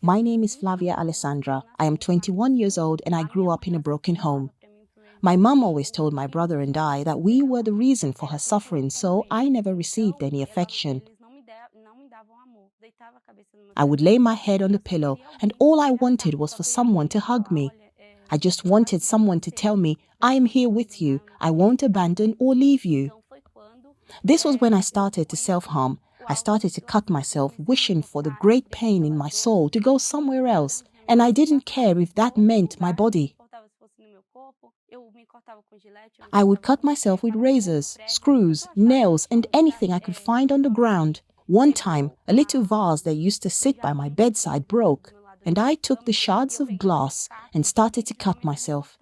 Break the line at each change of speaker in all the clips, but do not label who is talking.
My name is Flavia Alessandra. I am 21 years old and I grew up in a broken home. My mum always told my brother and I that we were the reason for her suffering, so I never received any affection. I would lay my head on the pillow and all I wanted was for someone to hug me. I just wanted someone to tell me, I am here with you, I won't abandon or leave you. This was when I started to self-harm. I started to cut myself, wishing for the great pain in my soul to go somewhere else, and I didn't care if that meant my body. I would cut myself with razors, screws, nails, and anything I could find on the ground. One time, a little vase that used to sit by my bedside broke, and I took the shards of glass and started to cut myself.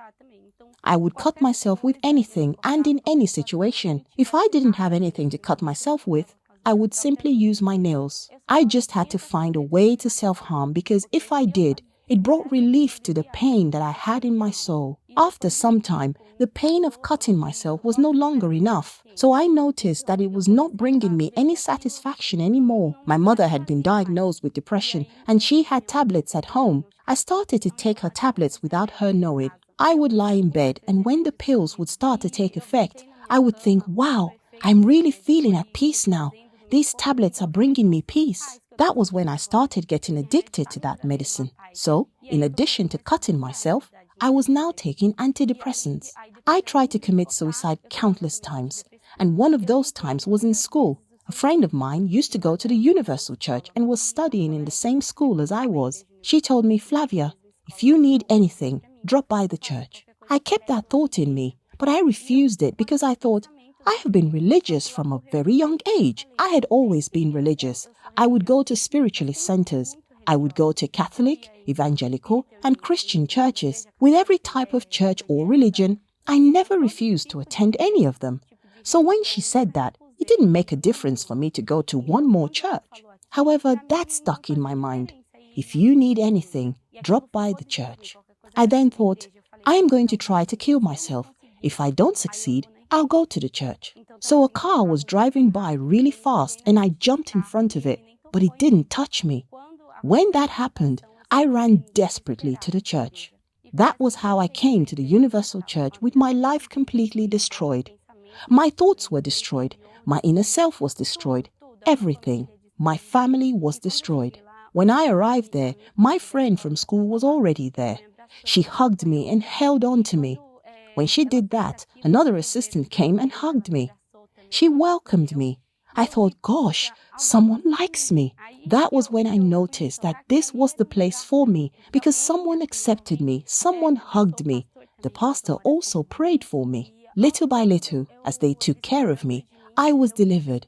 I would cut myself with anything and in any situation. If I didn't have anything to cut myself with, I would simply use my nails. I just had to find a way to self-harm because if I did, it brought relief to the pain that I had in my soul. After some time, the pain of cutting myself was no longer enough. So I noticed that it was not bringing me any satisfaction anymore. My mother had been diagnosed with depression and she had tablets at home. I started to take her tablets without her knowing. I would lie in bed and when the pills would start to take effect, I would think, wow, I'm really feeling at peace now. These tablets are bringing me peace. That was when I started getting addicted to that medicine. So, in addition to cutting myself, I was now taking antidepressants. I tried to commit suicide countless times, and one of those times was in school. A friend of mine used to go to the Universal Church and was studying in the same school as I was. She told me, Flavia, if you need anything, drop by the church. I kept that thought in me, but I refused it because I thought, I have been religious from a very young age. I had always been religious. I would go to spiritualist centers. I would go to Catholic, evangelical, and Christian churches. With every type of church or religion, I never refused to attend any of them. So when she said that, it didn't make a difference for me to go to one more church. However, that stuck in my mind. If you need anything, drop by the church. I then thought, I am going to try to kill myself. If I don't succeed, I'll go to the church. So a car was driving by really fast and I jumped in front of it, but it didn't touch me. When that happened, I ran desperately to the church. That was how I came to the Universal Church with my life completely destroyed. My thoughts were destroyed. My inner self was destroyed. Everything. My family was destroyed. When I arrived there, my friend from school was already there. She hugged me and held on to me. When she did that, another assistant came and hugged me. She welcomed me. I thought, gosh, someone likes me. That was when I noticed that this was the place for me because someone accepted me, someone hugged me. The pastor also prayed for me. Little by little, as they took care of me, I was delivered.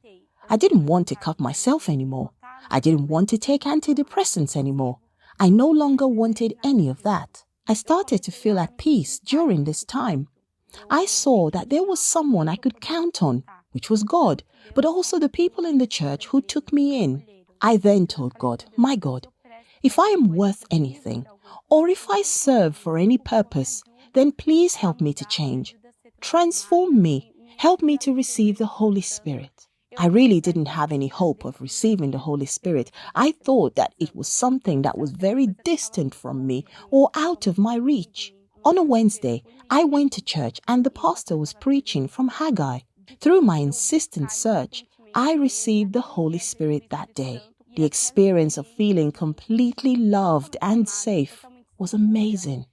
I didn't want to cut myself anymore. I didn't want to take antidepressants anymore. I no longer wanted any of that. I started to feel at peace during this time. I saw that there was someone I could count on, which was God, but also the people in the church who took me in. I then told God, my God, if I am worth anything, or if I serve for any purpose, then please help me to change. Transform me. Help me to receive the Holy Spirit. I really didn't have any hope of receiving the Holy Spirit. I thought that it was something that was very distant from me or out of my reach. On a Wednesday, I went to church and the pastor was preaching from Haggai. Through my insistent search, I received the Holy Spirit that day. The experience of feeling completely loved and safe was amazing.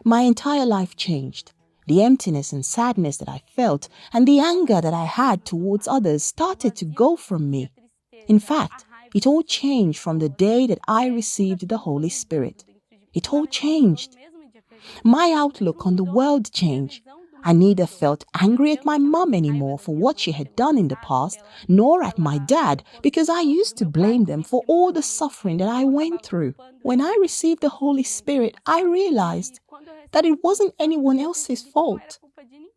My entire life changed. The emptiness and sadness that I felt and the anger that I had towards others started to go from me. In fact, it all changed from the day that I received the Holy Spirit. It all changed. My outlook on the world changed. I neither felt angry at my mum anymore for what she had done in the past, nor at my dad because I used to blame them for all the suffering that I went through. When I received the Holy Spirit, I realized that it wasn't anyone else's fault.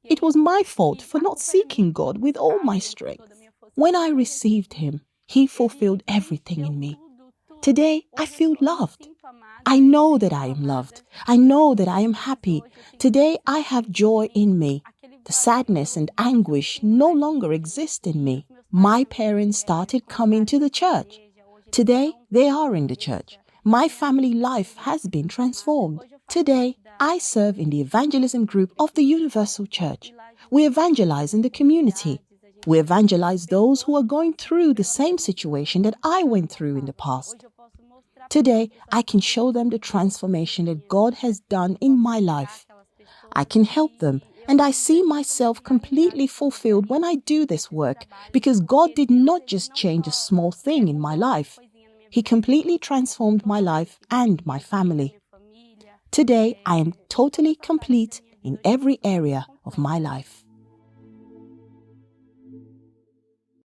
It was my fault for not seeking God with all my strength. When I received Him, He fulfilled everything in me. Today, I feel loved. I know that I am loved. I know that I am happy. Today, I have joy in me. The sadness and anguish no longer exist in me. My parents started coming to the church. Today, they are in the church. My family life has been transformed. Today, I serve in the evangelism group of the Universal Church. We evangelize in the community. We evangelize those who are going through the same situation that I went through in the past. Today, I can show them the transformation that God has done in my life. I can help them, and I see myself completely fulfilled when I do this work, because God did not just change a small thing in my life. He completely transformed my life and my family. Today, I am totally complete in every area of my life.